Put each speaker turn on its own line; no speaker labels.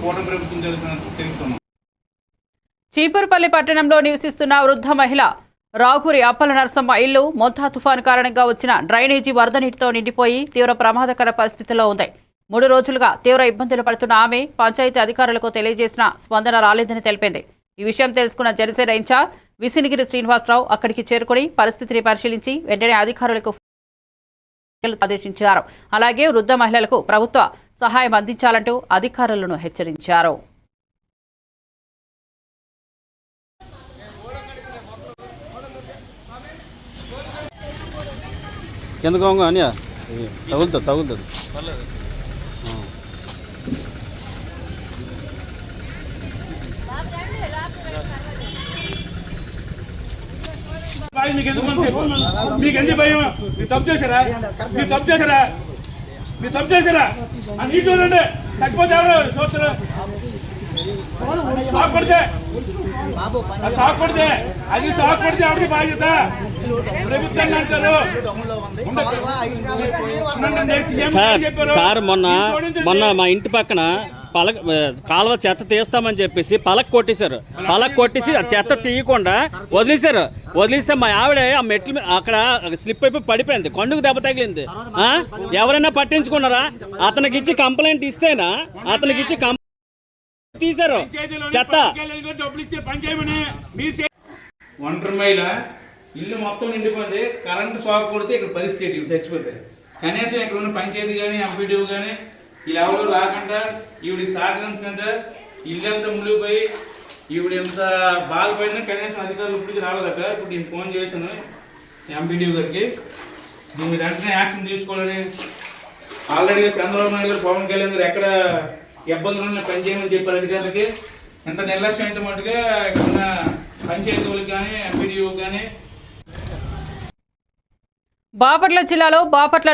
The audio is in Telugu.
కూటమి ప్రభుత్వం తెలుపుతున్నాం.
చీపురుపల్లి పట్టణంలో నివసిస్తున్న వృద్ధ మహిళ రాగురి అప్పల నరసమ్మ ఇల్లు మొంతా తుఫాను కారణంగా వచ్చిన డ్రైనేజీ వరద నీటితో నిండిపోయి తీవ్ర ప్రమాదకర పరిస్థితిలో ఉంది. 3 రోజులుగా తీవ్ర ఇబ్బందులు పడుతున్న ఆమె పంచాయతీ అధికారులకు తెలియజేసిన స్పందన రాలేదని తెలిపింది. ఈ విషయం తెలుసుకున్న జనసేన ఇన్ఛార్జ్ విసినిగిరి శ్రీనివాసరావు అక్కడికి చేరుకుని పరిస్థితిని పరిశీలించి వెంటనే అధికారులకు ఆదేశించారు. అలాగే వృద్ధ మహిళలకు ప్రభుత్వ సహాయం అందించాలంటూ అధికారులను హెచ్చరించారు.
కిందకు అని తగులుతుంది
మీకెందుకు భయం? మీరు తప్పు చేశారా? అన్ని చూడండి. తగ్గిపోతే ఎవరు చూస్తారు? షాక్ పడితే అది షాక్ పడితే ఎవరికి బాధ్యత? ప్రభుత్వం అంటారు.
సార్ మొన్న మా ఇంటి పక్కన కాలువ చెత్త తీస్తామని చెప్పేసి పలక కొట్టేశారు. కొట్టేసి ఆ చెత్త తీయకుండా వదిలిస్తే మా ఆవిడ ఆ మెట్లు అక్కడ స్లిప్ అయిపోయి పడిపోయింది, కొండకు దెబ్బ తగిలింది. ఎవరైనా పట్టించుకున్నారా? అతనికి ఇచ్చి కంప్లైంట్ ఇస్తేనా అతనికి ఇచ్చి తీశారు చెత్త.
ఒంటరి మహిళ ఇల్లు మొత్తం నిండిపోయింది. కరెంటు షాక్ కొడితే ఇక్కడ పరిస్థితి చచ్చిపోతే కనీసం ఇక్కడ ఉన్న పంచాయతీ కానీ ఎంపీడీ కానీ వీళ్ళు ఎవరు రాకుండా ఈవిడికి సహకరించకుండా ఇల్లంతా మునిగిపోయి ఈవిడ ఎంత బాధపడినా కనీసం అధికారులు ఇప్పటికి రాలేదట. ఇప్పుడు నేను ఫోన్ చేశాను ఎంపీడీ గారికి, దీని మీద వెంటనే యాక్షన్ తీసుకోవాలని. ఆల్రెడీ చంద్రబాబు నాయుడు గారు, పవన్ కళ్యాణ్ గారు ఎక్కడ ఇబ్బందులు పనిచేయమని చెప్పారు అధికారులకి. ఎంత నిర్లక్ష్యం అయితే మటుగా ఇక్కడ ఉన్న పంచాయతీలకు కానీ ఎంపీడీఓకి కానీ.
బాపట్ల జిల్లాలో బాపట్ల